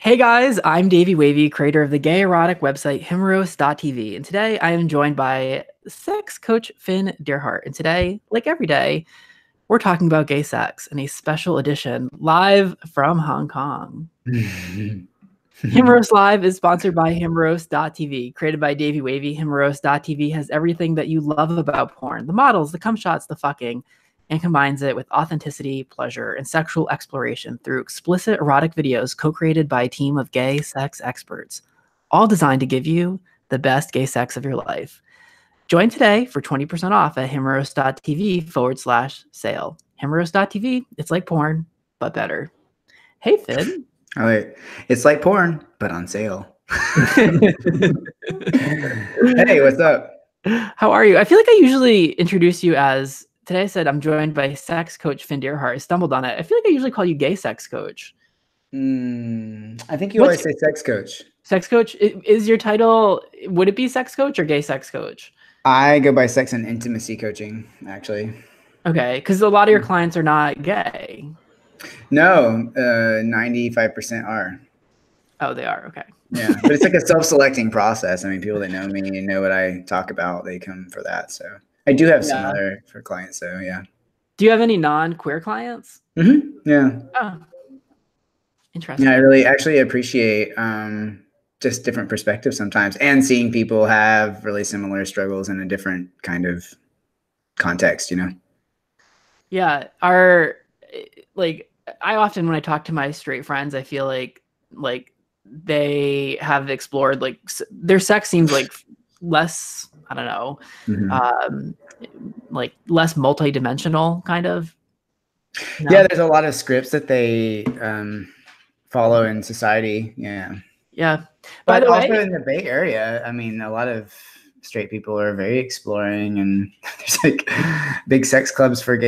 Hey guys, I'm Davey Wavey, creator of the gay erotic website Himeros.tv, and today I am joined by sex coach Finn Deerhart. And today, like every day, we're talking about gay sex in a special edition live from Hong Kong. Himeros Live is sponsored by Himeros.tv. Created by Davey Wavey, Himeros.tv has everything that you love about porn: the models, the cum shots, the fucking, and combines it with authenticity, pleasure, and sexual exploration through explicit erotic videos co-created by a team of gay sex experts, all designed to give you the best gay sex of your life. Join today for 20% off at himeros.tv/sale. Himeros.tv, it's like porn, but better. Hey, Finn. Oh, wait. It's like porn, but on sale. Hey, what's up? How are you? I feel like I usually introduce you as, today I said I'm joined by sex coach Finn Deerhart. I stumbled on it. I feel like I usually call you gay sex coach. I think you always say sex coach. Sex coach? Is your title, would it be sex coach or gay sex coach? I go by sex and intimacy coaching, actually. Okay, because a lot of your clients are not gay. No, 95% are. Oh, they are. Okay. Yeah, but it's like a self-selecting process. I mean, people that know me and know what I talk about, they come for that. So I do have some other for clients. So yeah. Do you have any non-queer clients? Yeah. Oh, interesting. Yeah, I really actually appreciate just different perspectives sometimes, and seeing people have really similar struggles in a different kind of context, you know? Yeah. I often, when I talk to my straight friends, I feel like they have explored, like, their sex seems like less, I don't know, like less multi-dimensional kind of. No? Yeah, there's a lot of scripts that they follow in society. Yeah. Yeah. But also in the Bay Area, I mean, a lot of straight people are very exploring, and there's like big sex clubs for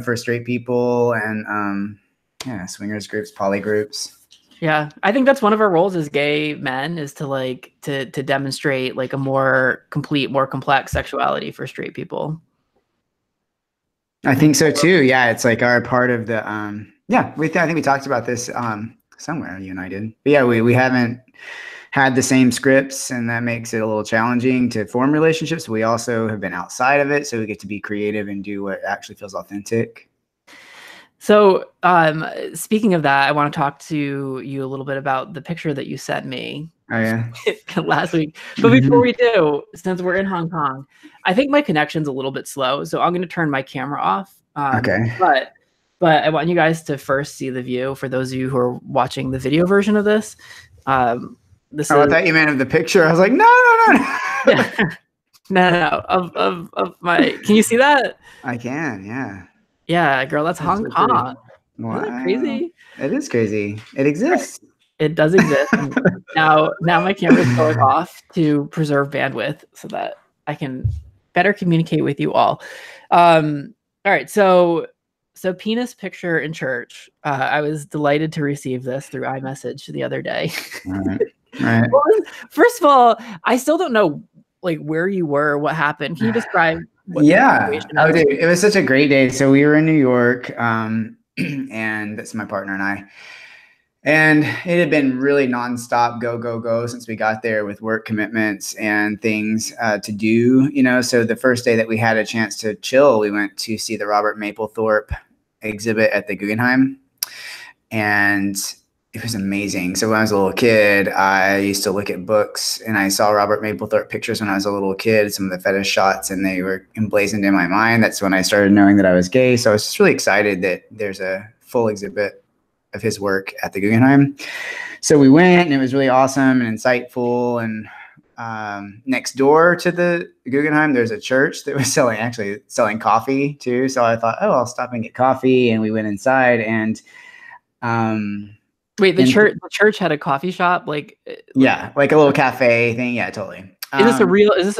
for straight people, and yeah, swingers groups, poly groups. Yeah, I think that's one of our roles as gay men, is to demonstrate like a more complete, more complex sexuality for straight people. I think so too. Yeah, it's like our part of the yeah. I think we talked about this somewhere, you and I did. But yeah, we haven't had the same scripts, and that makes it a little challenging to form relationships. We also have been outside of it, so we get to be creative and do what actually feels authentic. So speaking of that, I want to talk to you a little bit about the picture that you sent me. Oh, yeah. Last week. But before we do, since we're in Hong Kong, I think my connection's a little bit slow, so I'm going to turn my camera off. Okay. But I want you guys to first see the view for those of you who are watching the video version of this. I thought you meant of the picture. I was like, no. No. Of my. Can you see that? I can. Yeah. Yeah, girl, that's Hong Kong. Wow. Isn't that crazy? It is crazy. It exists. Right. It does exist. now my camera's going off to preserve bandwidth so that I can better communicate with you all. All right, so penis picture in church. I was delighted to receive this through iMessage the other day. All right. Well, first of all, I still don't know like where you were, what happened. Can you describe? Yeah. Oh, dude, it was such a great day. So we were in New York, and that's my partner and I. And it had been really nonstop go since we got there, with work commitments and things to do, you know. So the first day that we had a chance to chill, we went to see the Robert Mapplethorpe exhibit at the Guggenheim, and it was amazing. So when I was a little kid, I used to look at books, and I saw Robert Mapplethorpe pictures when I was a little kid, some of the fetish shots, and they were emblazoned in my mind. That's when I started knowing that I was gay. So I was just really excited that there's a full exhibit of his work at the Guggenheim. So we went, and it was really awesome and insightful. And next door to the Guggenheim, there's a church that was selling coffee too. So I thought, I'll stop and get coffee. And we went inside, and wait, the church had a coffee shop, like a little cafe thing. Yeah, totally. Is this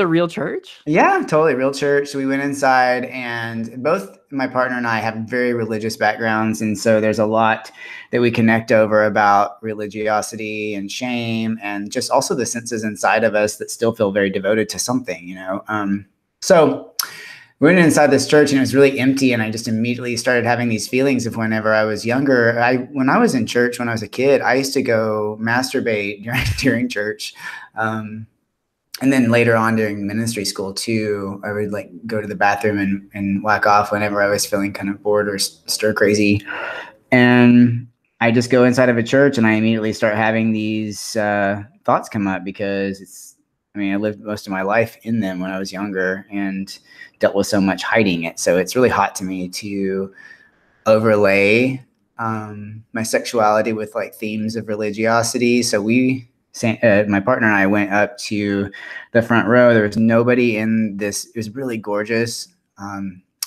a real church? Yeah, totally, real church. So we went inside, and both my partner and I have very religious backgrounds, and so there's a lot that we connect over about religiosity and shame, and just also the senses inside of us that still feel very devoted to something, you know. So we went inside this church and it was really empty. And I just immediately started having these feelings of whenever I was younger. When I was in church, when I was a kid, I used to go masturbate during church. And then later on during ministry school too, I would like go to the bathroom and whack off whenever I was feeling kind of bored or stir crazy. And I just go inside of a church and I immediately start having these thoughts come up because I lived most of my life in them when I was younger and dealt with so much hiding it. So it's really hot to me to overlay my sexuality with like themes of religiosity. So my partner and I went up to the front row. There was nobody in this. It was really gorgeous,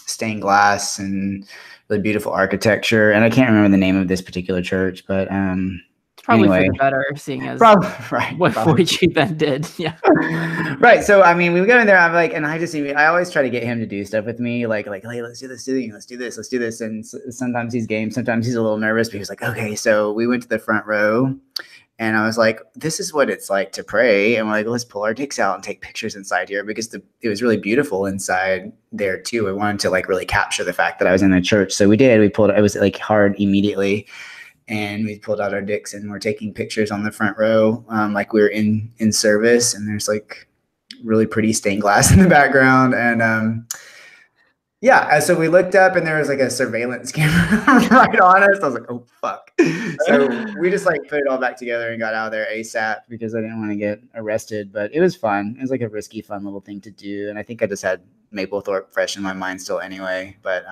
stained glass and really beautiful architecture. And I can't remember the name of this particular church, but it's probably for the better, seeing as what Voichi then did. Yeah. Right. So, we go in there, I'm like, and I always try to get him to do stuff with me. Like, hey, let's do this. Let's do this. And sometimes he's game. Sometimes he's a little nervous, but he was like, okay. So we went to the front row. And I was like, this is what it's like to pray. And we're like, let's pull our dicks out and take pictures inside here because it was really beautiful inside there too. I wanted to like really capture the fact that I was in the church. So we did. It was like hard immediately. And we pulled out our dicks and we're taking pictures on the front row like we were in service. And there's like really pretty stained glass in the background. And yeah, so we looked up and there was like a surveillance camera right on us. I was like, oh, fuck. So we just like put it all back together and got out of there ASAP because I didn't want to get arrested. But it was fun. It was like a risky, fun little thing to do. And I think I just had Maplethorpe fresh in my mind still anyway. But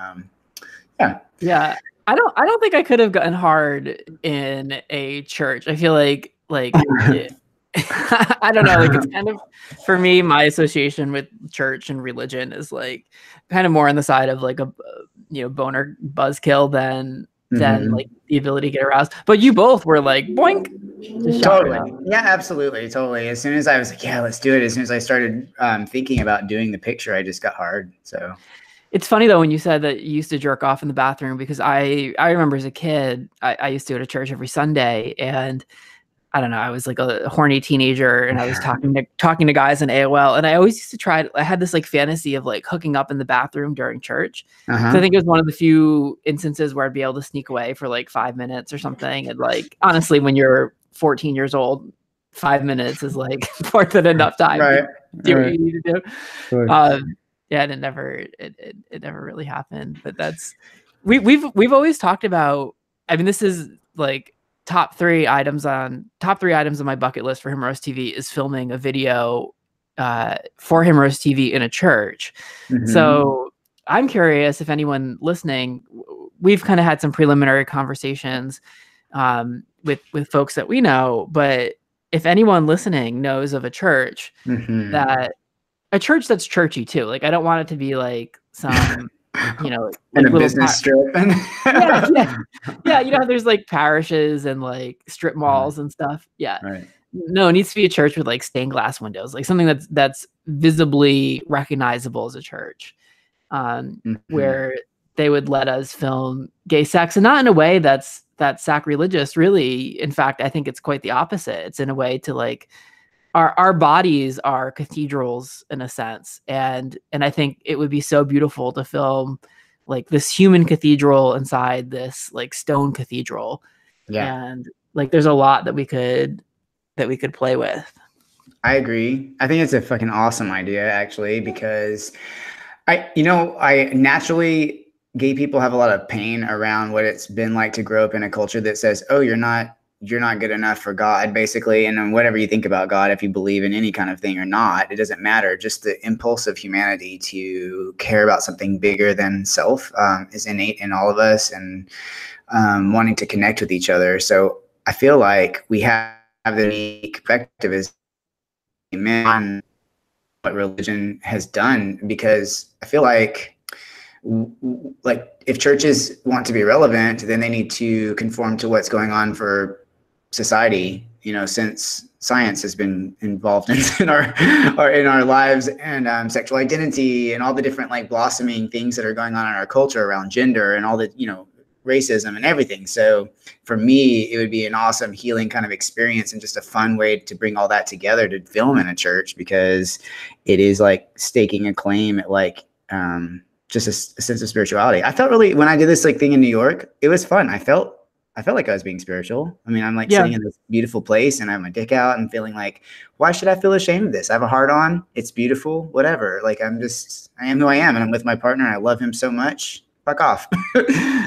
yeah. Yeah. I don't think I could have gotten hard in a church. I feel like I don't know, like it's kind of, for me, my association with church and religion is like kind of more on the side of like a boner buzzkill than like the ability to get aroused. But you both were like boink. Totally. Yeah, absolutely. Totally. As soon as I was like, yeah, let's do it. As soon as I started thinking about doing the picture, I just got hard. So it's funny though when you said that you used to jerk off in the bathroom, because I remember as a kid, I used to go to church every Sunday, and I don't know, I was like a horny teenager and I was talking to guys in AOL, and I always used to I had this like fantasy of like hooking up in the bathroom during church. So I think it was one of the few instances where I'd be able to sneak away for like 5 minutes or something. And like, honestly, when you're 14 years old, 5 minutes is like more than enough time to do what you need to do. Sure. Yeah, and it never really happened. But that's we've always talked about. I mean, this is like top three items on my bucket list for Himeros TV is filming a video for Himeros TV in a church. So I'm curious if anyone listening, we've kind of had some preliminary conversations with folks that we know, but if anyone listening knows of a church that's churchy too. Like, I don't want it to be like some, like in a business strip. Yeah. There's like parishes and like strip malls and stuff. Yeah. Right. No, it needs to be a church with like stained glass windows, like something that's visibly recognizable as a church, where they would let us film gay sex, and not in a way that's sacrilegious, really. In fact, I think it's quite the opposite. It's in a way to like, our bodies are cathedrals in a sense. And I think it would be so beautiful to film like this human cathedral inside this like stone cathedral. Yeah. And like, there's a lot that we could play with. I agree. I think it's a fucking awesome idea, actually, because I naturally, gay people have a lot of pain around what it's been like to grow up in a culture that says, oh, you're not good enough for God, basically. And then whatever you think about God, if you believe in any kind of thing or not, it doesn't matter. Just the impulse of humanity to care about something bigger than self is innate in all of us, and wanting to connect with each other. So I feel like we have the unique perspective as men, what religion has done, because I feel like if churches want to be relevant, then they need to conform to what's going on for society, since science has been involved in our lives, and sexual identity and all the different like blossoming things that are going on in our culture around gender and all the, racism and everything. So for me, it would be an awesome healing kind of experience and just a fun way to bring all that together to film in a church, because it is like staking a claim at like just a sense of spirituality. I felt really, when I did this like thing in New York, it was fun. I felt like I was being spiritual. I mean, I'm like sitting in this beautiful place and I have my dick out and feeling like, why should I feel ashamed of this? I have a heart on. It's beautiful, whatever. Like I am who I am, and I'm with my partner and I love him so much. Fuck off.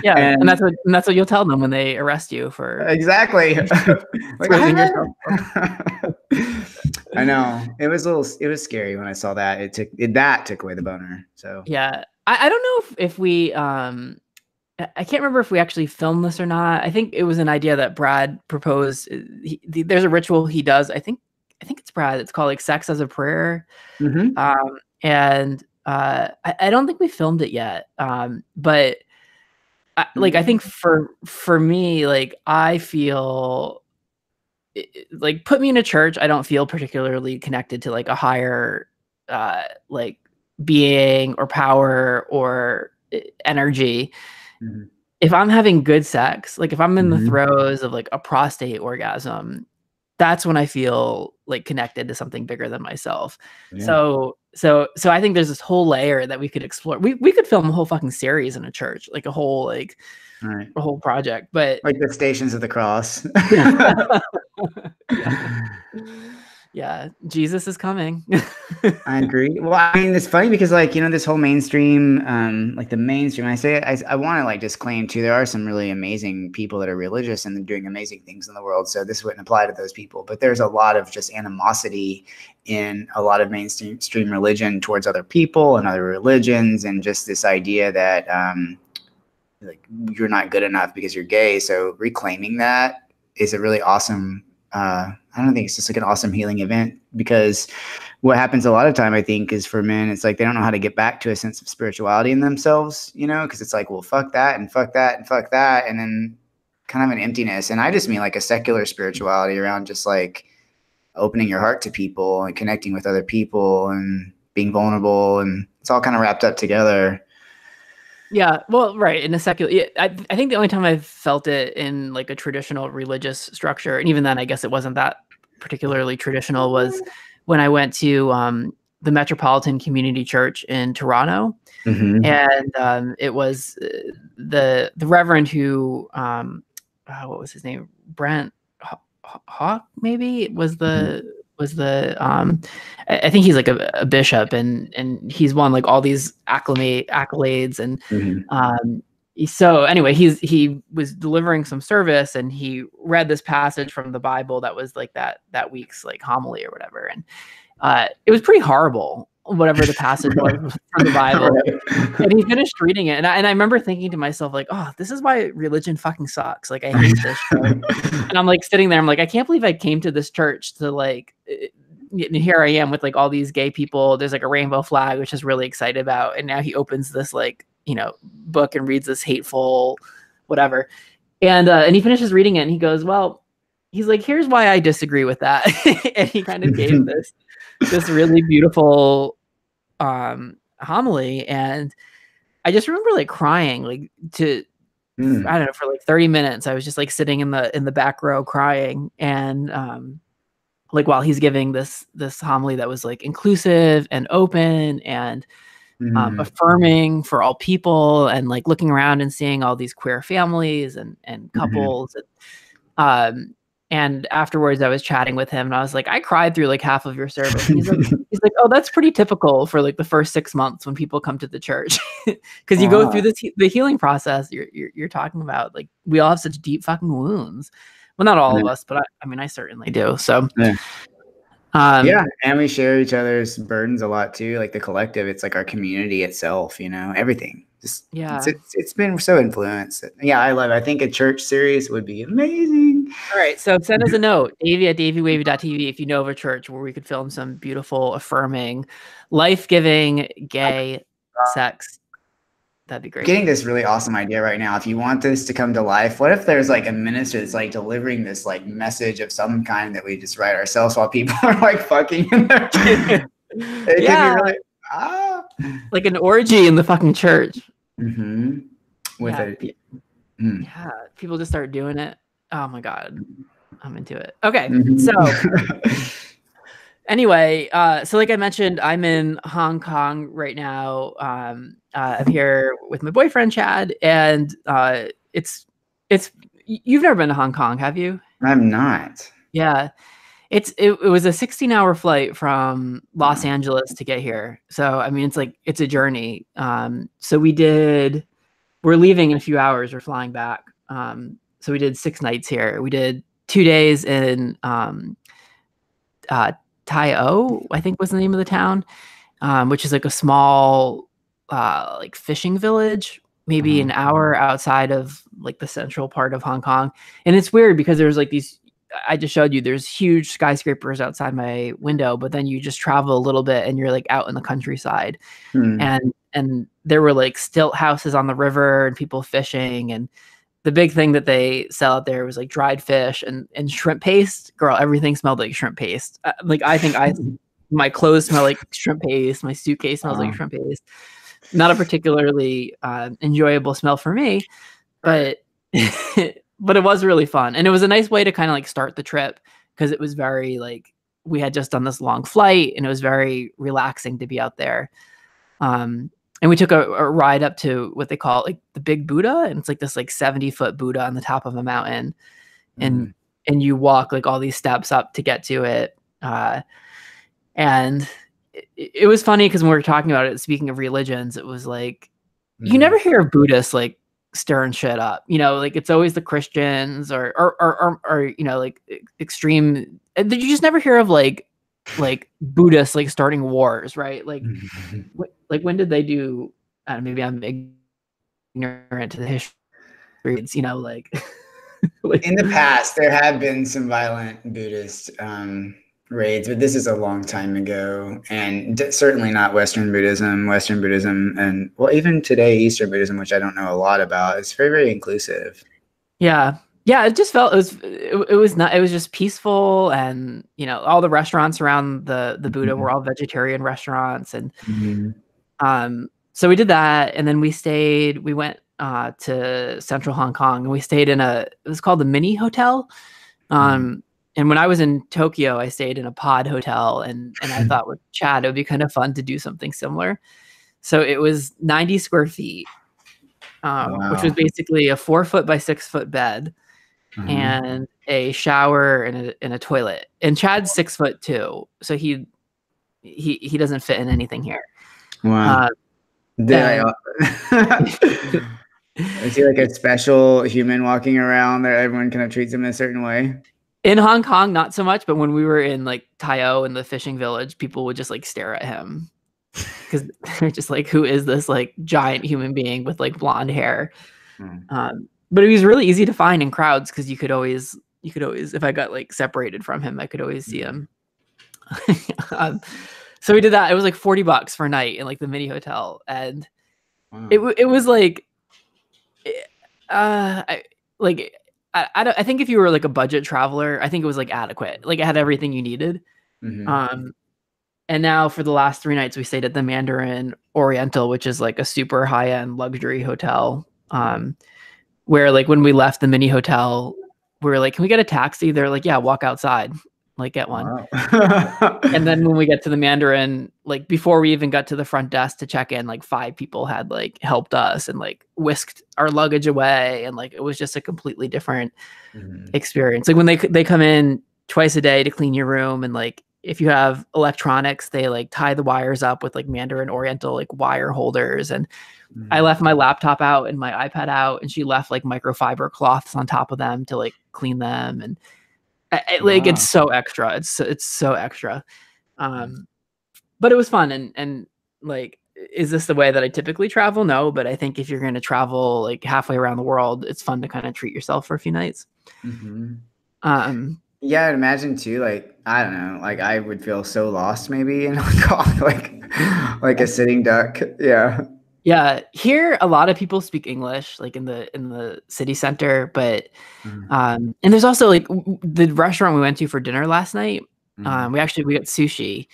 Yeah. And that's what you'll tell them when they arrest you for. Exactly. Like, yourself. I know. It was scary when I saw that. That took away the boner. So yeah. I don't know if we, I can't remember if we actually filmed this or not. I think it was an idea that Brad proposed. There's a ritual he does. I think it's Brad. It's called like sex as a prayer. Mm-hmm. And I don't think we filmed it yet. But I think for me, like I feel like put me in a church, I don't feel particularly connected to like a higher like being or power or energy. Mm-hmm. If I'm having good sex, like if I'm in the throes of like a prostate orgasm, that's when I feel like connected to something bigger than myself. Yeah. So I think there's this whole layer that we could explore. We could film a whole fucking series in a church, like a whole a whole project, but like the Stations of the Cross. Yeah, Jesus is coming. I agree. Well, I mean, it's funny because like, this whole mainstream, like the mainstream, I want to like disclaim too, there are some really amazing people that are religious and they're doing amazing things in the world. So this wouldn't apply to those people, but there's a lot of just animosity in a lot of mainstream religion towards other people and other religions. And just this idea that, like you're not good enough because you're gay. So reclaiming that is a really awesome, I don't think it's just like an awesome healing event, because what happens a lot of time, I think, is for men, it's like they don't know how to get back to a sense of spirituality in themselves, because it's like, well, fuck that and fuck that and fuck that. And then kind of an emptiness. And I just mean like a secular spirituality around just like opening your heart to people and connecting with other people and being vulnerable. And it's all kind of wrapped up together. Yeah, well, right. In a secular, I think the only time I've felt it in like a traditional religious structure, and even then, I guess it wasn't that particularly traditional, was when I went to the Metropolitan Community Church in Toronto, and it was the Reverend who, what was his name? Brent Hawk, maybe was the. I think he's like a bishop, and he's won like all these accolades, and so anyway, he was delivering some service, and he read this passage from the Bible that was like that week's like homily or whatever, and it was pretty horrible, whatever the passage was from the Bible. And he finished reading it, and I remember thinking to myself like, oh, this is why religion fucking sucks. Like I hate this shit. And I'm like sitting there, I'm like, I can't believe I came to this church to like, here I am with like all these gay people. There's like a rainbow flag, which is really excited about, and now he opens this like book and reads this hateful whatever, and he finishes reading it, and he goes, well, he's like, here's why I disagree with that. And he kind of gave this really beautiful homily, and I just remember like crying like I don't know, for like 30 minutes. I was just like sitting in the back row crying, and like while he's giving this homily that was like inclusive and open and affirming for all people, and like looking around and seeing all these queer families and couples, and afterwards I was chatting with him, and I was like, I cried through like half of your service. And he's like, oh, that's pretty typical for like the first 6 months when people come to the church, because you go through the healing process you're talking about. Like we all have such deep fucking wounds. Well, not all of us, but I mean, I certainly do. So yeah, and we share each other's burdens a lot too. Like the collective, it's like our community itself, everything. Just it's been so influenced. Yeah, I love it. I think a church series would be amazing. All right, so send us a note, Davey at daveywavey.tv, if you know of a church where we could film some beautiful, affirming, life-giving gay sex. That'd be great. Getting this really awesome idea right now. If you want this to come to life, what if there's like a minister that's like delivering this like message of some kind that we just write ourselves while people are like fucking in there? It could be really like an orgy in the fucking church. With yeah, people just start doing it. Oh my God, I'm into it. Okay, so Anyway, so like I mentioned, I'm in Hong Kong right now. I'm here with my boyfriend Chad, and it's you've never been to Hong Kong, have you? I'm not. Yeah, it was a 16-hour flight from Los Angeles to get here. So I mean, it's a journey. So we're leaving in a few hours. We're flying back. So we did 6 nights here. We did 2 days in uh, Tai O, I think was the name of the town, which is like a small like fishing village, maybe an hour outside of like the central part of Hong Kong. And it's weird because there's like these, I just showed you, there's huge skyscrapers outside my window, but then you just travel a little bit and you're like out in the countryside. And there were like stilt houses on the river and people fishing, and the big thing that they sell out there was like dried fish and shrimp paste. Girl, everything smelled like shrimp paste. Like I think my clothes smell like shrimp paste. My suitcase smells like shrimp paste. Not a particularly enjoyable smell for me, but but it was really fun, and it was a nice way to kind of like start the trip because it was very like we had just done this long flight, and it was very relaxing to be out there. And we took a ride up to what they call like the Big Buddha, and it's like this like 70-foot Buddha on the top of a mountain, and you walk like all these steps up to get to it. And it was funny because when we were talking about it, speaking of religions, it was like you never hear of Buddhists like stirring shit up, like it's always the Christians or like extreme, and you just never hear of like Buddhists like starting wars, right? Like when did they do? Maybe I'm ignorant to the history. Like in the past there have been some violent Buddhist raids, but this is a long time ago, and certainly not Western Buddhism. Western Buddhism, and well, even today Eastern Buddhism, which I don't know a lot about, it's very, very inclusive. Yeah, it just felt it was just peaceful, and all the restaurants around the Buddha were all vegetarian restaurants, and so we did that, and then we went to central Hong Kong, and we stayed in it was called the Mini Hotel. And when I was in Tokyo, I stayed in a pod hotel, and I thought with Chad, it would be kind of fun to do something similar. So it was 90 square feet, which was basically a 4-foot by 6-foot bed, and a shower and a toilet. And Chad's 6 foot too, so he doesn't fit in anything here. Wow. Is he like a special human walking around that everyone kind of treats him in a certain way? In Hong Kong, not so much, but when we were in like Tai O in the fishing village, people would just like stare at him because they're just like, who is this like giant human being with like blonde hair? But it was really easy to find in crowds because you could always, if I got like separated from him, I could always see him. So we did that. It was like $40 for a night in like the Mini Hotel, and it was like, I think if you were like a budget traveler, I think it was like adequate. Like it had everything you needed. And now for the last 3 nights, we stayed at the Mandarin Oriental, which is like a super high-end luxury hotel. Where like when we left the Mini Hotel, we were like, can we get a taxi? They're like, yeah, walk outside, like get one. Wow. And then when we get to the Mandarin, like before we even got to the front desk to check in, like 5 people had like helped us and like whisked our luggage away. And like, it was just a completely different experience. Like when they come in twice a day to clean your room, and like, if you have electronics, they like tie the wires up with like Mandarin Oriental, like wire holders. And I left my laptop out and my iPad out, and she left like microfiber cloths on top of them to like clean them. And like, it's so extra. It's so extra. But it was fun. And like, is this the way that I typically travel? No, but I think if you're going to travel like halfway around the world, it's fun to kind of treat yourself for a few nights. Yeah, I'd imagine too. Like, I don't know, like I would feel so lost maybe in Hong Kong, like a sitting duck. Yeah. Yeah. Here, a lot of people speak English, like in the city center, but and there's also like the restaurant we went to for dinner last night. We got sushi,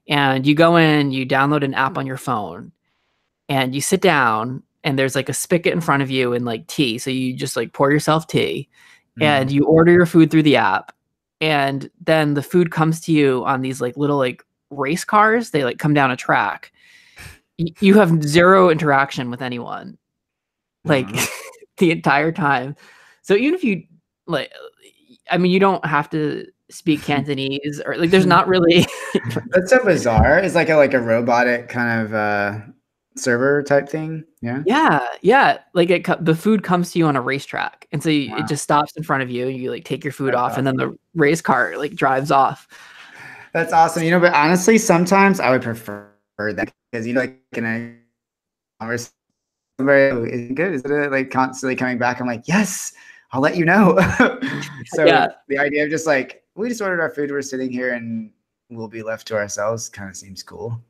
and you go in, you download an app on your phone, and you sit down, and there's like a spigot in front of you and like tea. So you just like pour yourself tea, and you order your food through the app. and then the food comes to you on these like little like race cars. They like come down a track. You have zero interaction with anyone, like the entire time. So even if you like, I mean, you don't have to speak Cantonese or like. There's not really. That's so bizarre. It's like a robotic kind of server type thing. Yeah. Yeah. Like the food comes to you on a racetrack, and so Wow. it just stops in front of you. You like take your food That's off, awesome. and then the race car like drives off. That's awesome. You know, but honestly, sometimes I would prefer that because like in a conversation, is it good? Is it like constantly coming back? I'm like, yes, I'll let you know. So the idea of just like, we just ordered our food, we're sitting here and we'll be left to ourselves kind of seems cool.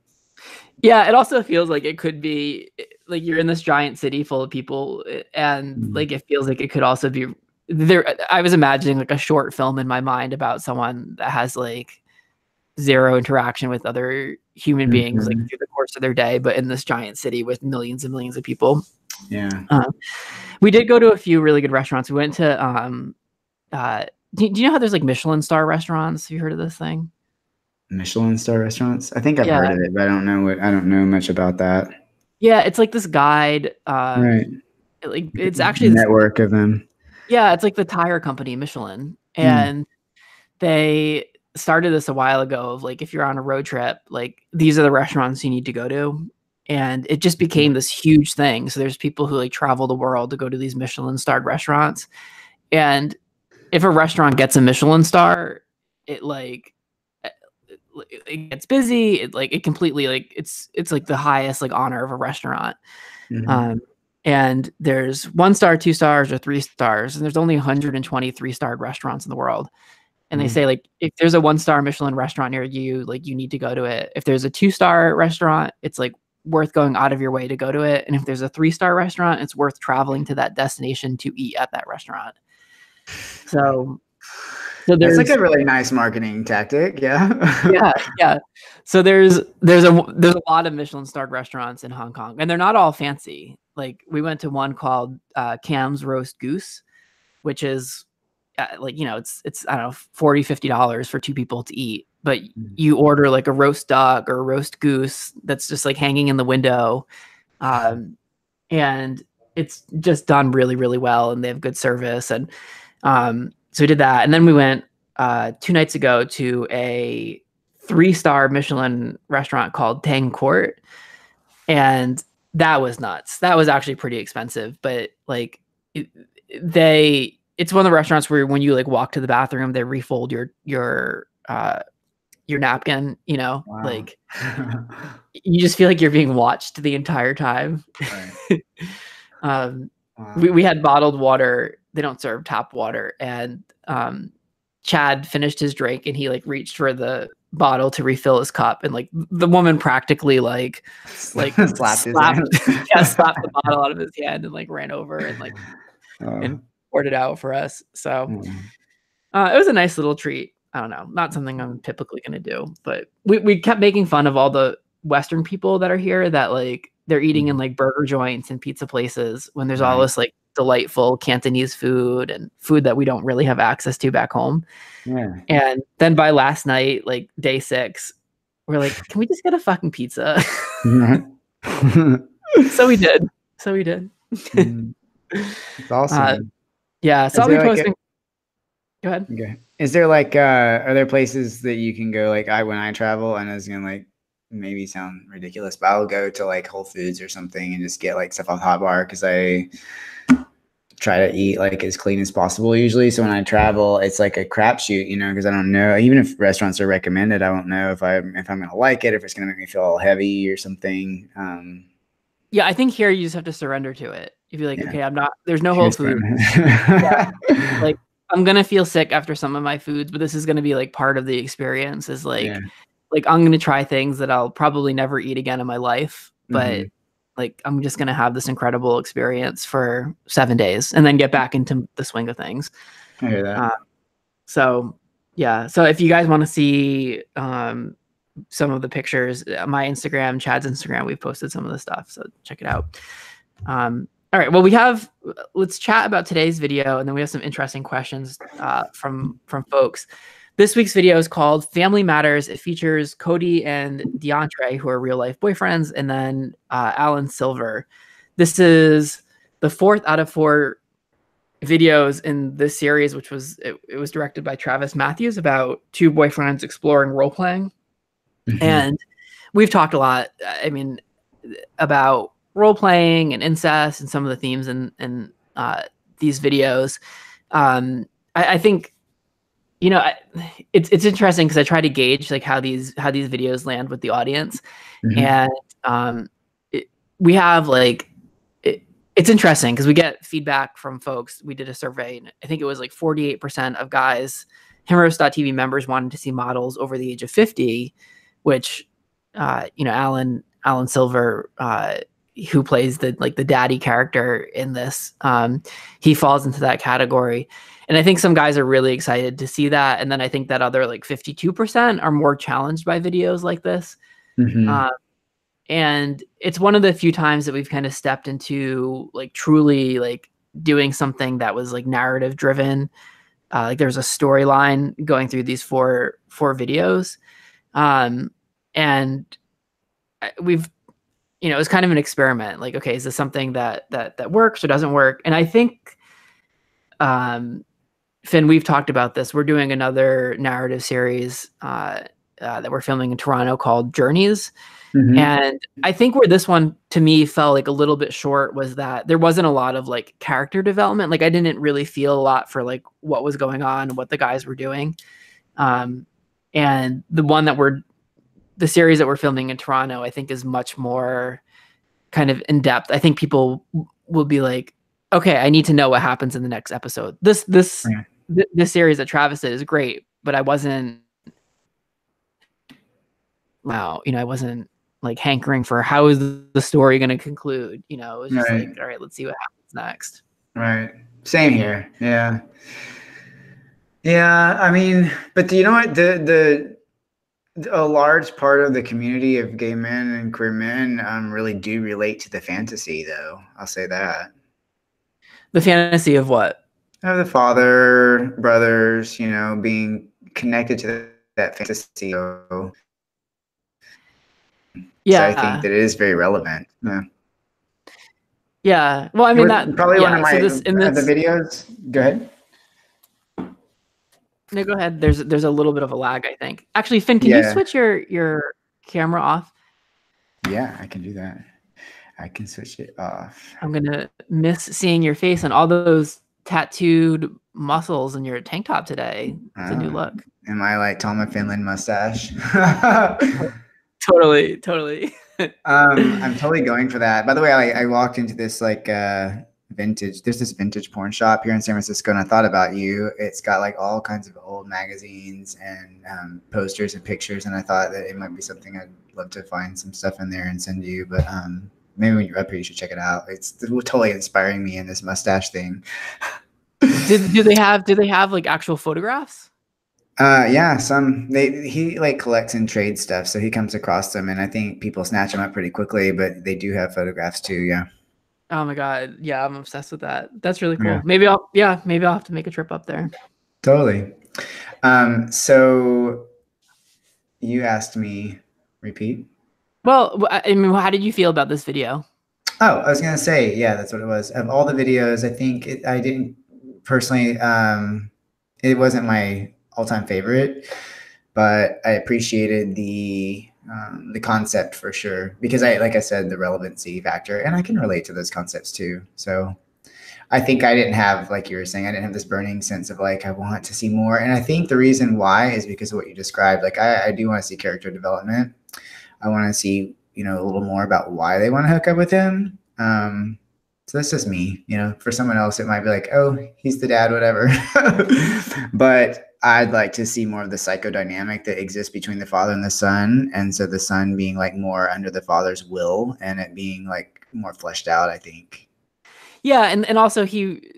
Yeah, it also feels like it could be like you're in this giant city full of people, and like it feels like it could also be there. I was imagining like a short film in my mind about someone that has like zero interaction with other human beings like through the course of their day, but in this giant city with millions and millions of people. Yeah. We did go to a few really good restaurants. We went to do you know how there's like Michelin star restaurants? Have you heard of this thing? Michelin star restaurants? I think I've heard of it, but I don't know much about that. Yeah, it's like this guide. Right. Like it's actually a network of them. Yeah, it's like the tire company Michelin, and they started this a while ago of like, if you're on a road trip, like these are the restaurants you need to go to. And it just became this huge thing. So there's people who like travel the world to go to these Michelin starred restaurants. And if a restaurant gets a Michelin star, it like, it gets busy. It completely like, it's like the highest like honor of a restaurant. And there's 1 star, 2 stars, or 3 stars. And there's only 123 starred restaurants in the world. And they say like, if there's a 1 star Michelin restaurant near you, like you need to go to it. If there's a 2 star restaurant, it's like worth going out of your way to go to it. And if there's a 3 star restaurant, it's worth traveling to that destination to eat at that restaurant. So that's like a really nice marketing tactic. Yeah. Yeah. So there's a lot of Michelin starred restaurants in Hong Kong, and they're not all fancy. Like we went to one called Cam's Roast Goose, which is like, you know, it's I don't know, $40-$50 for 2 people to eat, but you order like a roast duck or a roast goose that's just like hanging in the window, and it's just done really, really well, and they have good service. And so we did that, and then we went 2 nights ago to a 3-star Michelin restaurant called Tang Court, and that was nuts. That was actually pretty expensive, but like it's one of the restaurants where when you like walk to the bathroom, they refold your napkin, you know. Wow. Like you just feel like you're being watched the entire time. Right. Wow. We had bottled water. They don't serve tap water. And Chad finished his drink and he like reached for the bottle to refill his cup, and like the woman practically like slapped the bottle out of his hand and like ran over and like and poured it out for us. So it was a nice little treat. I don't know, not something I'm typically going to do, but we kept making fun of all the Western people that are here that like they're eating in like burger joints and pizza places when there's all this like delightful Cantonese food and food that we don't really have access to back home. Yeah. And then by last night, like day 6, we're like, can we just get a fucking pizza? So we did. It's awesome. Yeah. So I'll be posting. Go ahead. Okay. Is there like, are there places that you can go? Like when I travel, and it's going to like maybe sound ridiculous, but I'll go to like Whole Foods or something and just get like stuff off Hot Bar, because I try to eat like as clean as possible usually. So when I travel, it's like a crapshoot, you know, because I don't know, even if restaurants are recommended, I won't know if I'm going to like it, if it's going to make me feel all heavy or something. Yeah, I think here you just have to surrender to it. If you're like, okay, there's no Whole Foods. Like I'm going to feel sick after some of my foods, but this is going to be like part of the experience, is like, like I'm going to try things that I'll probably never eat again in my life, but like I'm just going to have this incredible experience for 7 days and then get back into the swing of things. I hear that. So yeah. So if you guys want to see some of the pictures, my Instagram, Chad's Instagram, we've posted some of the stuff, so check it out. All right. Well, let's chat about today's video, and then we have some interesting questions from folks. This week's video is called Family Matters. It features Cody and DeAndre, who are real life boyfriends, and then Alan Silver. This is the 4th out of 4 videos in this series, which was it was directed by Travis Matthews, about 2 boyfriends exploring role playing. And we've talked a lot, I mean, about role playing and incest and some of the themes in these videos. I think, you know, it's interesting because I try to gauge like how these videos land with the audience. And we have like, it's interesting because we get feedback from folks. We did a survey, and I think it was like 48% of guys, Himeros.tv members, wanted to see models over the age of 50, which, you know, Alan Silver, who plays the daddy character in this, he falls into that category. And I think some guys are really excited to see that. And then I think that other like 52% are more challenged by videos like this. And it's one of the few times that we've kind of stepped into like truly like doing something that was like narrative driven. Like there's a storyline going through these four videos. And we've, you know, it was kind of an experiment. Like, okay, is this something that works or doesn't work? And I think, Finn, we've talked about this. We're doing another narrative series that we're filming in Toronto called Journeys. And I think where this one to me felt like a little bit short was that there wasn't a lot of like character development. Like I didn't really feel a lot for like what was going on and what the guys were doing. And the series that we're filming in Toronto, I think is much more kind of in depth. I think people will be like, okay, I need to know what happens in the next episode. This series that Travis did is great, but I wasn't, I wasn't like hankering for how is the story going to conclude. You know, it was just like, all right, let's see what happens next. Right. Same here. Yeah. Yeah. I mean, but you know what? A large part of the community of gay men and queer men really do relate to the fantasy, though. I'll say that. The fantasy of what? Of the father, brothers, you know, being connected to that fantasy. Yeah. So I think that it is very relevant. Yeah. Yeah. Well, I mean, that probably one of my the videos. Go ahead. No, go ahead. There's a little bit of a lag, I think. Actually, Finn, can you switch your camera off? Yeah, I can do that. I can switch it off. I'm gonna miss seeing your face and all those tattooed muscles in your tank top today. It's a new look. Am I like Tom of Finland mustache? Totally. I'm totally going for that. By the way, I walked into this like there's this vintage porn shop here in San Francisco, and I thought about you. It's got like all kinds of old magazines and posters and pictures, and I thought that it might be something I'd love to find some stuff in there and send you. But maybe when you're up here, you should check it out. It's totally inspiring me in this mustache thing. Do they have like actual photographs? Yeah, he like collects and trades stuff, so he comes across them, and I think people snatch them up pretty quickly. But they do have photographs too. Yeah. Oh my God. Yeah, I'm obsessed with that. That's really cool. Yeah. Maybe I'll have to make a trip up there. Totally. So you asked me, repeat? Well, I mean, how did you feel about this video? Oh, I was going to say, yeah, that's what it was. Of all the videos, I think I didn't personally, it wasn't my all-time favorite, but I appreciated the concept for sure, because like I said, the relevancy factor, and I can relate to those concepts too. So I think I didn't have, like you were saying, I didn't have this burning sense of like, I want to see more. And I think the reason why is because of what you described. Like I do want to see character development. I want to see, you know, a little more about why they want to hook up with him. So that's just me, you know. For someone else, it might be like, oh, he's the dad, whatever. But I'd like to see more of the psychodynamic that exists between the father and the son. And so the son being like more under the father's will and it being like more fleshed out, I think. Yeah. And also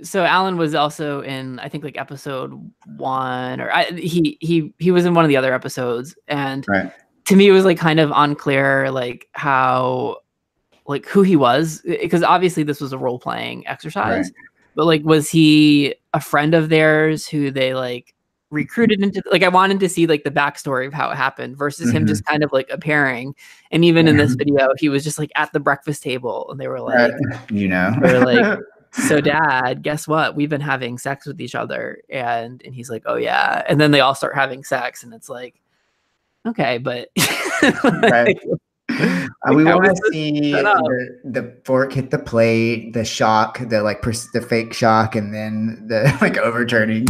so Alan was also in, I think like episode 1 or he was in one of the other episodes. And to me, it was like kind of unclear, like how like who he was, because obviously this was a role playing exercise, Right. but like was he a friend of theirs who they like recruited into, like I wanted to see like the backstory of how it happened versus him just kind of like appearing. And even in this video, he was just like at the breakfast table and they were like, so dad, guess what? We've been having sex with each other. And he's like, oh yeah. And then they all start having sex and it's like, okay, but right. We want to see set up? the fork hit the plate, the shock, the fake shock, and then the like overturning.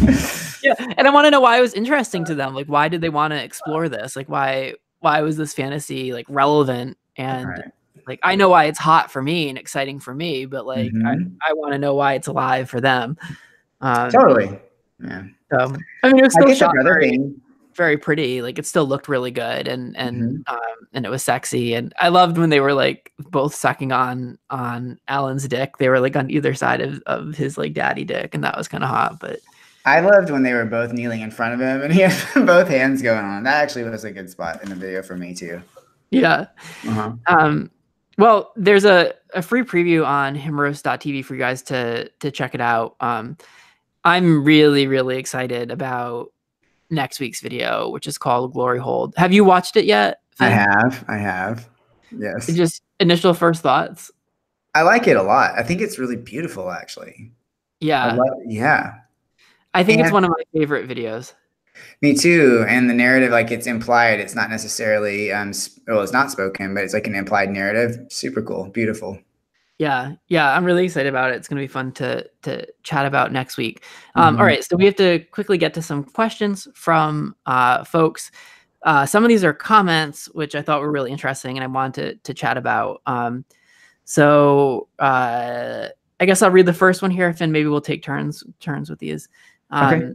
Yeah, and I want to know why it was interesting to them. Like, why did they want to explore this? Like, why was this fantasy like relevant? And like, I know why it's hot for me and exciting for me, but like, I want to know why it's alive for them. Totally. Yeah. So, I mean, it was still shot very, very pretty. Like, it still looked really good, and it was sexy. And I loved when they were like both sucking on Alan's dick. They were like on either side of his like daddy dick, and that was kind of hot. But I loved when they were both kneeling in front of him and he had both hands going on. That actually was a good spot in the video for me too. Yeah. Well, there's a free preview on Himeros.tv for you guys to check it out. I'm really, really excited about next week's video, which is called Glory Hold. Have you watched it yet, Finn? I have. Yes. Just initial first thoughts. I like it a lot. I think it's really beautiful, actually. Yeah. I think it's one of my favorite videos. Me too. And the narrative, like it's implied, it's not necessarily, well, it's not spoken, but it's like an implied narrative. Super cool. Beautiful. Yeah. I'm really excited about it. It's going to be fun to chat about next week. All right. So we have to quickly get to some questions from folks. Some of these are comments, which I thought were really interesting and I wanted to chat about. So I guess I'll read the first one here, Finn. Maybe we'll take turns with these. Okay.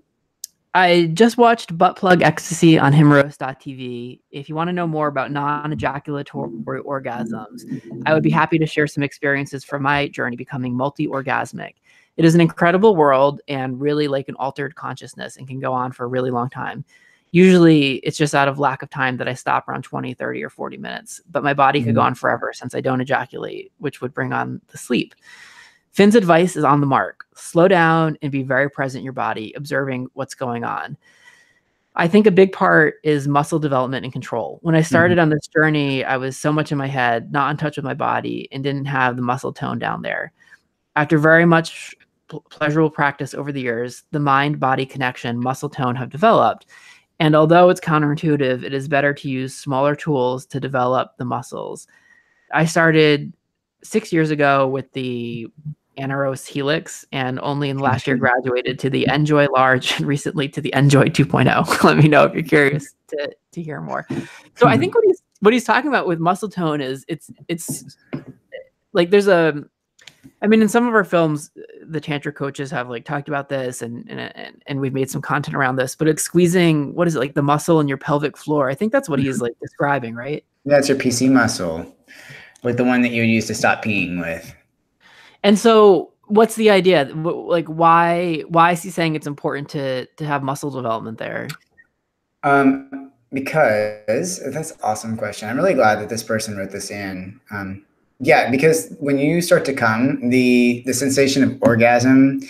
I just watched Butt Plug Ecstasy on Himeros.tv. If you want to know more about non-ejaculatory orgasms, I would be happy to share some experiences from my journey becoming multi-orgasmic. It is an incredible world and really like an altered consciousness and can go on for a really long time. Usually it's just out of lack of time that I stop around 20, 30, or 40 minutes, but my body could go on forever since I don't ejaculate, which would bring on the sleep. Finn's advice is on the mark. Slow down and be very present in your body, observing what's going on. I think a big part is muscle development and control. When I started on this journey, I was so much in my head, not in touch with my body, and didn't have the muscle tone down there. After very much pleasurable practice over the years, the mind-body connection, muscle tone have developed. And although it's counterintuitive, it is better to use smaller tools to develop the muscles. I started 6 years ago with the Himeros Helix, and only in the last year graduated to the Enjoy Large and recently to the Enjoy 2.0. Let me know if you're curious to hear more. So I think what he's talking about with muscle tone is it's like there's I mean, in some of our films, the tantra coaches have like talked about this and we've made some content around this, but it's squeezing, what is it, like the muscle in your pelvic floor. I think that's what he's like describing, right? That's your PC muscle, like the one that you would use to stop peeing with. And so what's the idea? Like, why is he saying it's important to have muscle development there? Because that's an awesome question. I'm really glad that this person wrote this in. Yeah, because when you start to come, the sensation of orgasm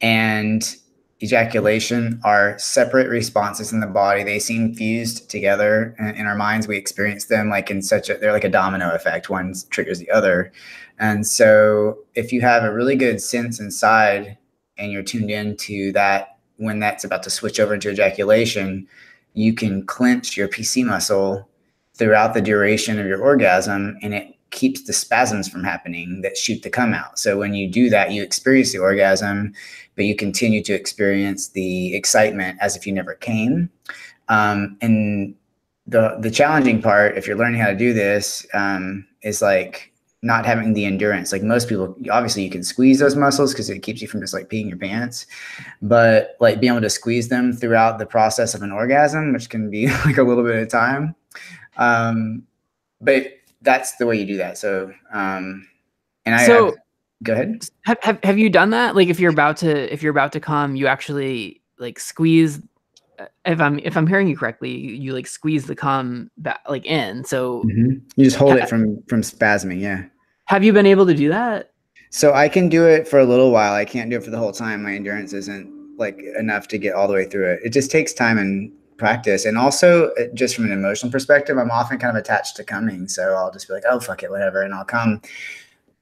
and ejaculation are separate responses in the body. They seem fused together in our minds. We experience them like they're like a domino effect. One triggers the other. And so if you have a really good sense inside and you're tuned into that, when that's about to switch over into ejaculation, you can clench your PC muscle throughout the duration of your orgasm, and it keeps the spasms from happening that shoot the cum out. So when you do that, you experience the orgasm, but you continue to experience the excitement as if you never came. And the challenging part, if you're learning how to do this, is like not having the endurance. Like most people, obviously you can squeeze those muscles because it keeps you from just like peeing your pants, but like being able to squeeze them throughout the process of an orgasm, which can be like a little bit of time. But that's the way you do that. So, go ahead. Have you done that? Like if you're about to come, you actually like squeeze. If I'm hearing you correctly, you like squeeze the cum back, like in. So you just hold it from spasming. Yeah. Have you been able to do that? So I can do it for a little while. I can't do it for the whole time. My endurance isn't like enough to get all the way through it. It just takes time and practice. And also just from an emotional perspective, I'm often kind of attached to coming. So I'll just be like, oh, fuck it, whatever. And I'll come.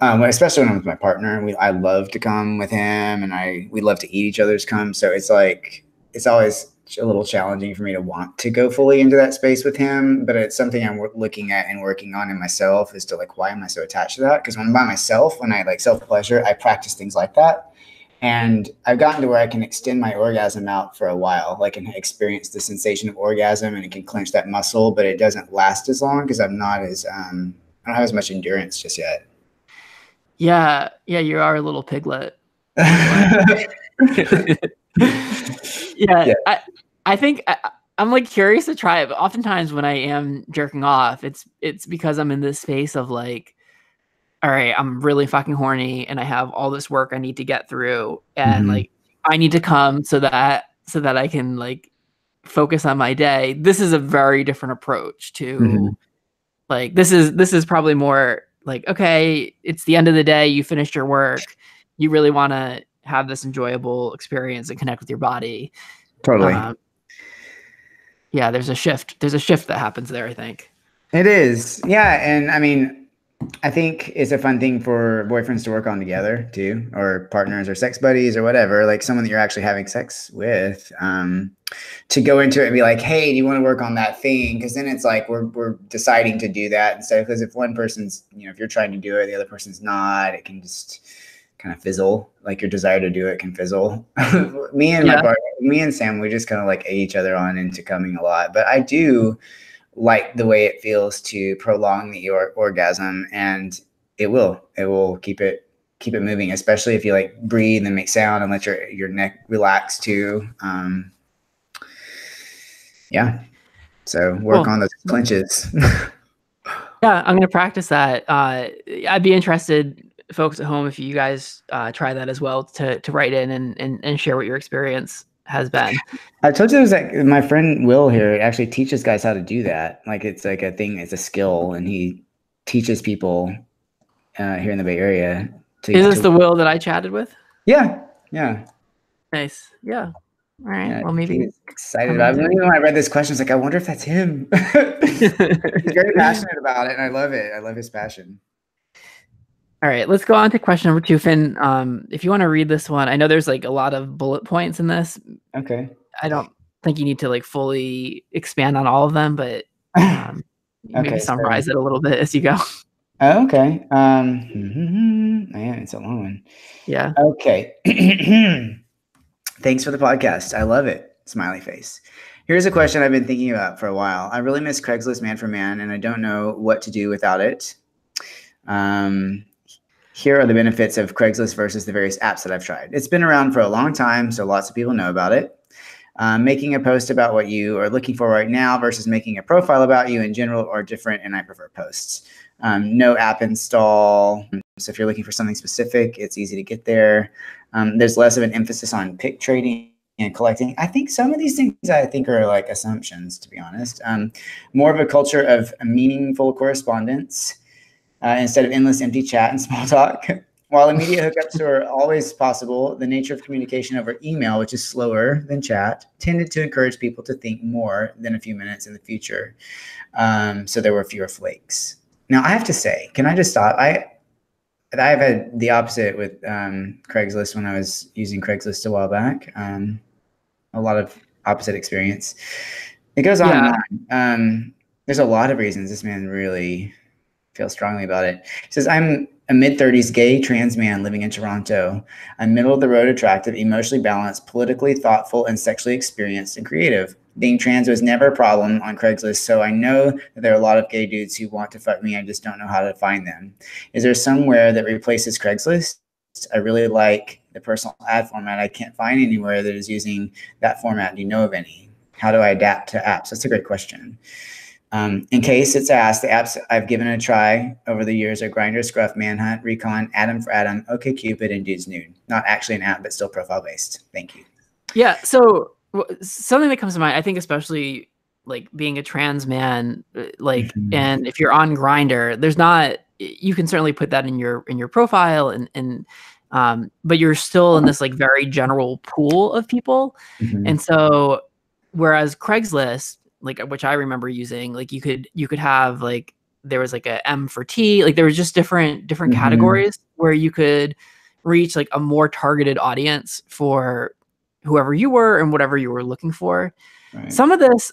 Especially when I'm with my partner, I love to come with him, and we love to eat each other's cum. So it's like, it's always a little challenging for me to want to go fully into that space with him, but it's something I'm looking at and working on in myself as to like, why am I so attached to that? Because when I'm by myself, when I like self-pleasure, I practice things like that. And I've gotten to where I can extend my orgasm out for a while. Like, and experience the sensation of orgasm, and it can clench that muscle, but it doesn't last as long because I'm not as, I don't have as much endurance just yet. Yeah, you are a little piglet. Yeah. I think I'm like curious to try it, but oftentimes when I am jerking off, it's because I'm in this space of like, all right, I'm really fucking horny and I have all this work I need to get through, and like I need to come so that I can like focus on my day. This is a very different approach to like, this is probably more like, okay, it's the end of the day, you finished your work, you really want to have this enjoyable experience and connect with your body. Totally. Yeah, there's a shift that happens there, I think. It is. Yeah. And I mean, I think it's a fun thing for boyfriends to work on together too, or partners or sex buddies or whatever, like someone that you're actually having sex with, to go into it and be like, hey, do you want to work on that thing? Because then it's like we're deciding to do that instead of, because if one person's, if you're trying to do it, the other person's not, it can just kind of fizzle. Like your desire to do it can fizzle. Me and Sam, we just kind of like egg each other on into coming a lot. But I do like the way it feels to prolong the orgasm, and it will keep it moving, especially if you like breathe and make sound and let your neck relax too. Yeah. So work on those clenches. Yeah, I'm gonna practice that. I'd be interested, folks at home, if you guys try that as well, to write in and share what your experience has been. I told you, it was like my friend Will here actually teaches guys how to do that. Like, it's like a thing, it's a skill, and he teaches people here in the Bay Area. Is this the Will that I chatted with? Yeah. Nice. Yeah. All right. Yeah, well, maybe he's excited about it. When I read this question, I was like, I wonder if that's him. He's very passionate about it, and I love it. I love his passion. All right, let's go on to question number 2, Finn. If you want to read this one, I know there's like a lot of bullet points in this. Okay. I don't think you need to like fully expand on all of them, but maybe summarize it a little bit as you go. Okay. Man, it's a long one. Yeah. Okay. Thanks for the podcast. I love it. Smiley face. Here's a question I've been thinking about for a while. I really miss Craigslist Man for Man, and I don't know what to do without it. Here are the benefits of Craigslist versus the various apps that I've tried. It's been around for a long time, so lots of people know about it. Making a post about what you are looking for right now versus making a profile about you in general are different, and I prefer posts. No app install. So if you're looking for something specific, it's easy to get there. There's less of an emphasis on pick trading and collecting. I think some of these things are like assumptions, to be honest. More of a culture of meaningful correspondence instead of endless empty chat and small talk. While immediate hookups are always possible, the nature of communication over email, which is slower than chat, tended to encourage people to think more than a few minutes in the future. So there were fewer flakes. Now, I have to say, can I just stop? I've had the opposite with Craigslist when I was using Craigslist a while back. A lot of opposite experience. It goes on and on. There's a lot of reasons this man really feels strongly about it. He says, I'm a mid-30s gay trans man living in Toronto. I'm middle-of-the-road attractive, emotionally balanced, politically thoughtful, and sexually experienced and creative. Being trans was never a problem on Craigslist, so I know that there are a lot of gay dudes who want to fuck me. I just don't know how to find them. Is there somewhere that replaces Craigslist? I really like the personal ad format. I can't find anywhere that is using that format. Do you know of any? How do I adapt to apps? That's a great question. In case it's asked, the apps I've given a try over the years are Grindr, Scruff, Manhunt, Recon, Adam for Adam, OkCupid, and Dudes Nude. Not actually an app, but still profile-based. Thank you. Yeah, so something that comes to mind, I think, especially like being a trans man, like, and if you're on Grindr, there's not, you can certainly put that in your profile, but you're still in this like very general pool of people. Mhm. And so whereas Craigslist, like, which I remember using, like you could have like, there was like a M for T, like there was just different categories where you could reach like a more targeted audience for whoever you were and whatever you were looking for. Right. Some of this,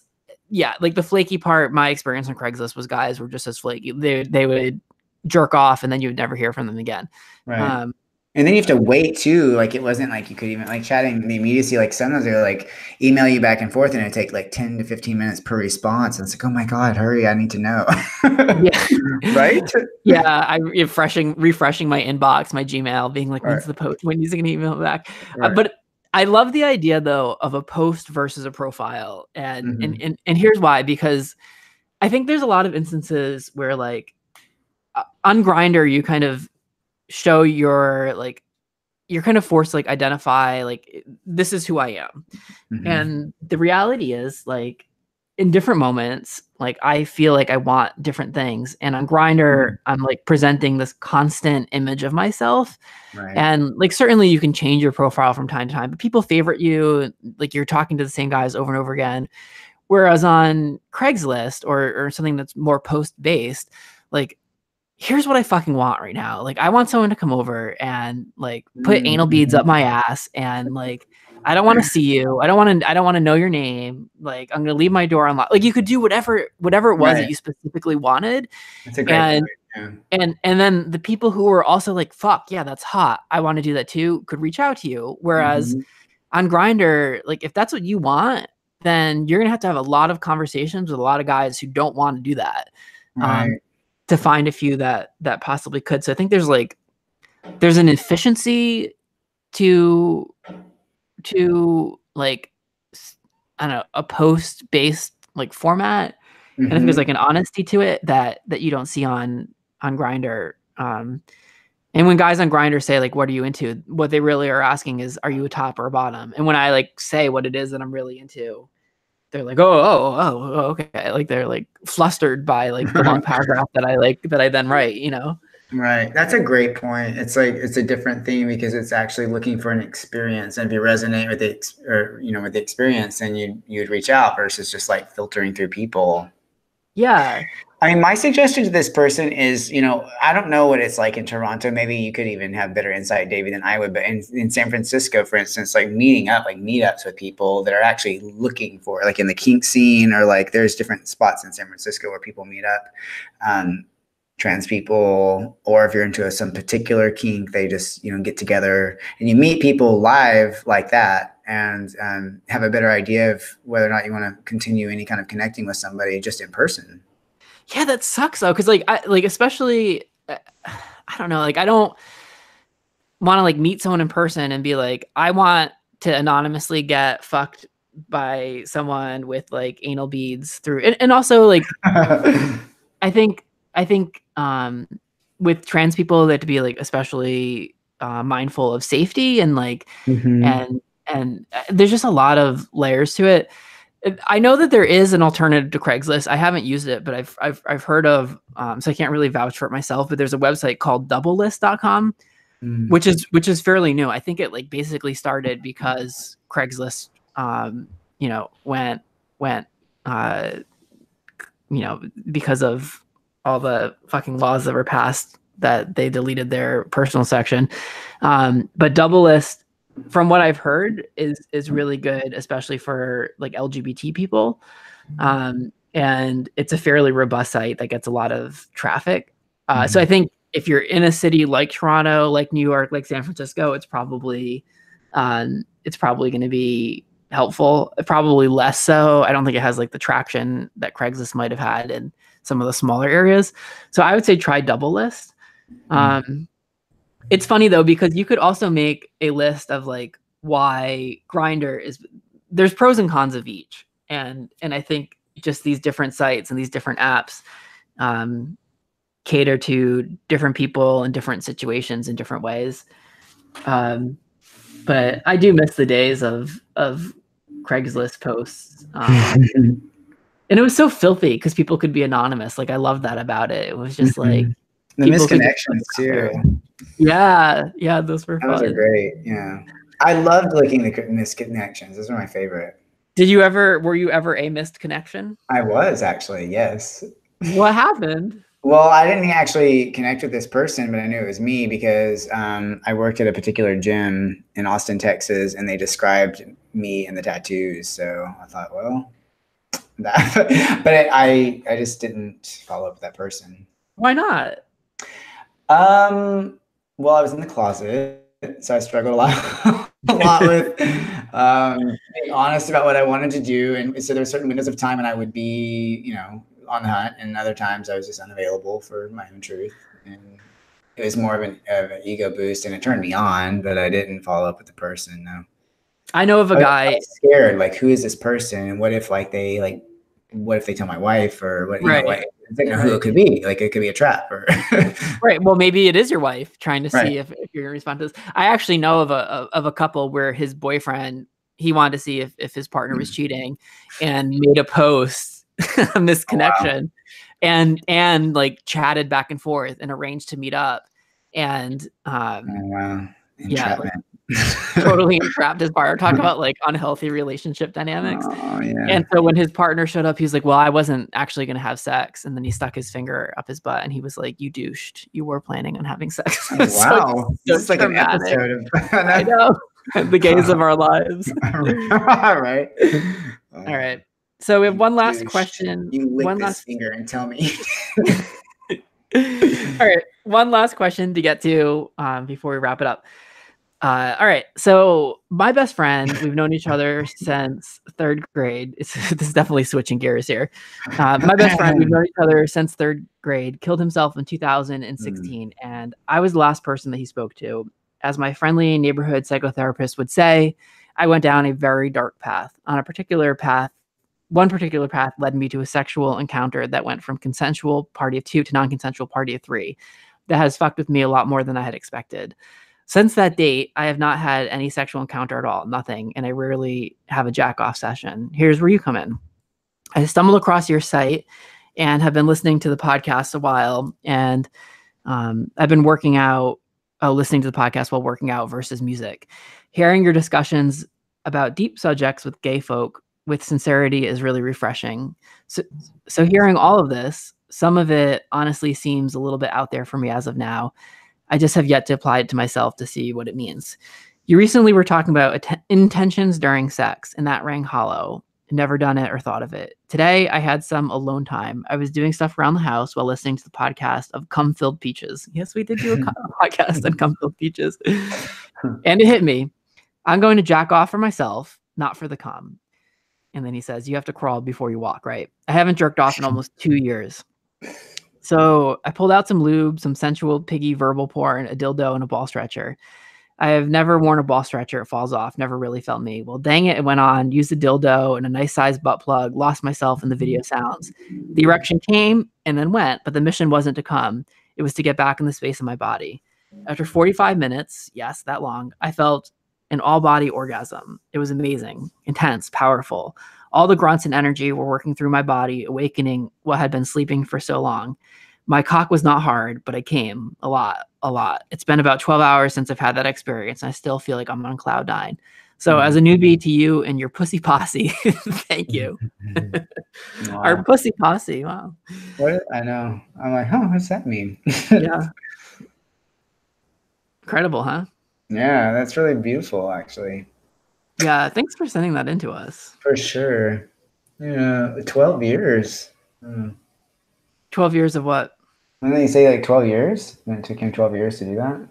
yeah, like the flaky part, my experience on Craigslist was guys were just as flaky. They would jerk off and then you would never hear from them again. Right. And then you have to wait too. Like it wasn't like you could even like chatting the immediacy. Like sometimes they like email you back and forth and it'd take like 10 to 15 minutes per response. And it's like, oh my God, hurry. I need to know. Yeah. Right. Yeah. I'm refreshing my inbox, my Gmail, being like, when's the post, when he's going to email back. Right. But I love the idea though of a post versus a profile. And here's why, because I think there's a lot of instances where like on Grindr, you kind of show your like, you're kind of forced to like identify like, this is who I am. And the reality is like in different moments, like I feel like I want different things. And on Grindr, I'm like presenting this constant image of myself. Right. And like certainly you can change your profile from time to time, but people favorite you, like you're talking to the same guys over and over again. Whereas on Craigslist or something that's more post-based, like here's what I fucking want right now. Like I want someone to come over and like put anal beads up my ass, and like I don't want to see you. I don't want to know your name. Like I'm gonna leave my door unlocked. Like you could do whatever it was that you specifically wanted. That's a great point. And then the people who were also like, fuck yeah, that's hot, I want to do that too, could reach out to you. Whereas on Grindr, like if that's what you want, then you're gonna have to have a lot of conversations with a lot of guys who don't want to do that. To find a few that possibly could. So I think there's an efficiency to like, I don't know, a post-based like format. And I think there's like an honesty to it that you don't see on Grindr. And when guys on Grindr say like, what are you into? What they really are asking is, are you a top or a bottom? And when I like say what it is that I'm really into, they're like, oh, okay. Like they're like flustered by like the long paragraph that I then write, you know? Right. That's a great point. It's like, it's a different theme because it's actually looking for an experience. And if you resonate with with the experience, then you'd reach out versus just like filtering through people. Yeah. I mean, my suggestion to this person is, I don't know what it's like in Toronto. Maybe you could even have better insight, Davey, than I would. But in San Francisco, for instance, like meetups with people that are actually looking for, like in the kink scene, or like there's different spots in San Francisco where people meet up, trans people, or if you're into some particular kink, they just, get together and you meet people live like that, and have a better idea of whether or not you want to continue any kind of connecting with somebody just in person. Yeah, that sucks though, because especially I don't know, like I don't want to like meet someone in person and be like, I want to anonymously get fucked by someone with like anal beads through, and also like I think with trans people, they have to be like especially mindful of safety and like and there's just a lot of layers to it. I know that there is an alternative to Craigslist. I haven't used it, but I've heard of, so I can't really vouch for it myself, but there's a website called doublelist.com, which is fairly new. I think it like basically started because Craigslist, went, because of all the fucking laws that were passed that they deleted their personal section. But Doublelist, from what I've heard, is really good, especially for like LGBT people. And it's a fairly robust site that gets a lot of traffic. So I think if you're in a city like Toronto, like New York, like San Francisco, it's probably going to be helpful. Probably less so. I don't think it has like the traction that Craigslist might have had in some of the smaller areas. So I would say try Doublelist. It's funny though, because you could also make a list of like why Grindr there's pros and cons of each. And I think just these different sites and these different apps cater to different people in different situations in different ways. But I do miss the days of Craigslist posts. And it was so filthy because people could be anonymous. Like I love that about it. It was just like, The misconnections too. Yeah, those were fun. Those are great. Yeah, I loved looking at the misconnections. Those are my favorite. Were you ever a missed connection? I was actually, yes. What happened? Well, I didn't actually connect with this person, but I knew it was me because I worked at a particular gym in Austin, Texas, and they described me and the tattoos. So I thought, well, but I just didn't follow up with that person. Why not? Well, I was in the closet, so I struggled a lot with being honest about what I wanted to do, and so there were certain windows of time, and I would be, on the hunt, and other times I was just unavailable for my own truth, and it was more of an ego boost, and it turned me on, but I didn't follow up with the person. No, I know of a guy. I was scared, like, who is this person, and what if they tell my wife, or what? Right. I didn't know who it could be. Like, it could be a trap, or right. Well, maybe it is your wife trying to see if you're gonna respond to this. I actually know of a couple where his boyfriend, he wanted to see if his partner was cheating, and made a post, a misconnection, and like chatted back and forth and arranged to meet up, and entrapment. Totally entrapped his partner. Talk about like unhealthy relationship dynamics. Oh, yeah. And so when his partner showed up, he was like, well, I wasn't actually going to have sex. And then he stuck his finger up his butt and he was like, you douched. You were planning on having sex. Wow. This is like dramatic. An episode of I know. The gaze of our lives. All right. All right. So we have one last question. You lick this finger and tell me. All right. One last question to get to before we wrap it up. All right. So my best friend, we've known each other since third grade. This is definitely switching gears here. My best friend, we've known each other since third grade, killed himself in 2016. And I was the last person that he spoke to. As my friendly neighborhood psychotherapist would say, I went down a very dark path. On a particular path, one particular path led me to a sexual encounter that went from consensual party of 2 to non-consensual party of 3. That has fucked with me a lot more than I had expected. Since that date, I have not had any sexual encounter at all, nothing, and I rarely have a jack-off session. Here's where you come in. I stumbled across your site and have been listening to the podcast a while, and I've been listening to the podcast while working out versus music. Hearing your discussions about deep subjects with gay folk with sincerity is really refreshing. So hearing all of this, some of it honestly seems a little bit out there for me as of now. I just have yet to apply it to myself to see what it means. You recently were talking about intentions during sex, and that rang hollow. Never done it or thought of it. Today, I had some alone time. I was doing stuff around the house while listening to the podcast of Cum-Filled Peaches. Yes, we did do a podcast on Cum-Filled Peaches. And it hit me. I'm going to jack off for myself, not for the cum. And then he says, you have to crawl before you walk, right? I haven't jerked off in almost 2 years. So I pulled out some lube, some sensual piggy verbal porn, a dildo, and a ball stretcher. I have never worn a ball stretcher. It falls off. Never really felt me. Well, dang it. It went on. Used a dildo and a nice sized butt plug. Lost myself in the video sounds. The erection came and then went, but the mission wasn't to come. It was to get back in the space of my body. After 45 minutes, yes, that long, I felt an all body orgasm. It was amazing, intense, powerful. All the grunts and energy were working through my body, awakening what had been sleeping for so long. My cock was not hard, but I came a lot. It's been about 12 hours since I've had that experience, and I still feel like I'm on cloud 9. So as a newbie to you and your pussy posse, thank you. Wow. Our pussy posse, wow. What? I know. I'm like, what's that mean? Yeah. Incredible, huh? Yeah, that's really beautiful, actually. Yeah, thanks for sending that in to us. For sure. Yeah, 12 years. 12 years of what? When they say like 12 years? And it took him 12 years to do that?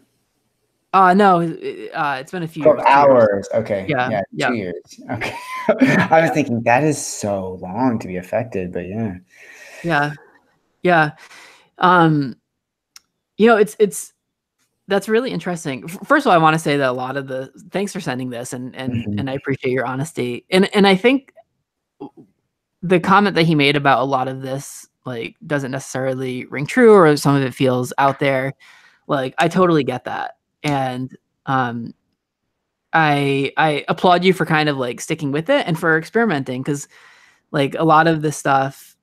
No, it's been a few 12 hours. Okay. Yeah. 2 years. Okay. I was thinking that is so long to be affected, but yeah. Yeah. That's really interesting. First of all, I want to say that a lot of thanks for sending this and I appreciate your honesty. And I think the comment that he made about a lot of this like doesn't necessarily ring true, or some of it feels out there. Like, I totally get that. And I applaud you for kind of like sticking with it and for experimenting, because like a lot of this stuff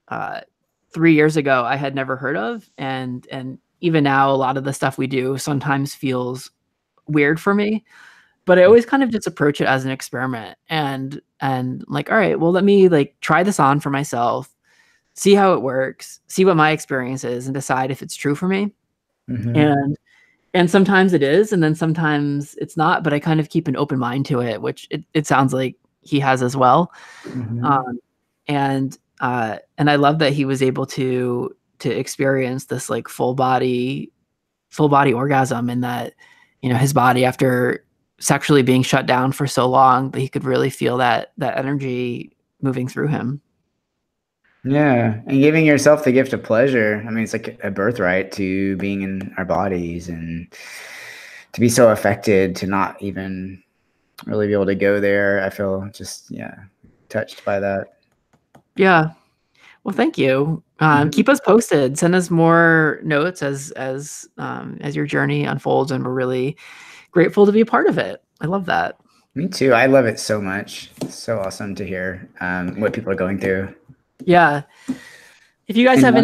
3 years ago I had never heard of, and even now, a lot of the stuff we do sometimes feels weird for me, but I always kind of just approach it as an experiment and like, all right, well, let me like try this on for myself, see how it works, see what my experience is, and decide if it's true for me. Mm-hmm. And sometimes it is, and then sometimes it's not, but I kind of keep an open mind to it, which it sounds like he has as well. Mm-hmm. Um, and I love that he was able to experience this like full body orgasm, and that, you know, his body, after sexually being shut down for so long, that he could really feel that energy moving through him. Yeah, and giving yourself the gift of pleasure. I mean, it's like a birthright to being in our bodies, and to be so affected to not even really be able to go there. I feel just, yeah, touched by that. Yeah. Well, thank you. Mhm. Keep us posted. Send us more notes as your journey unfolds, and we're really grateful to be a part of it. I love that. Me too. I love it so much. It's so awesome to hear what people are going through. Yeah. If you guys And have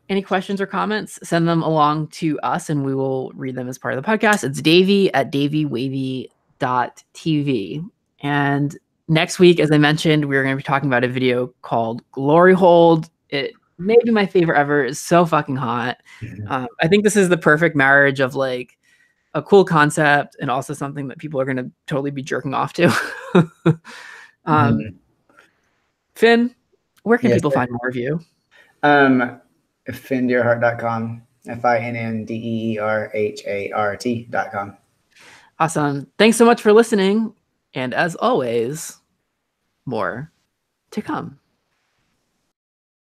any questions or comments, send them along to us and we will read them as part of the podcast. It's Davey at daveywavey.tv. And next week, as I mentioned, we're going to be talking about a video called Glory Hold. It may be my favorite ever. It's so fucking hot. I think this is the perfect marriage of like a cool concept and also something that people are going to totally be jerking off to. um, Mhm. Finn, where can Yes, people sir. find more of you? Findeerhart.com, FINNDEERHART.com. Awesome. Thanks so much for listening. And as always, more to come.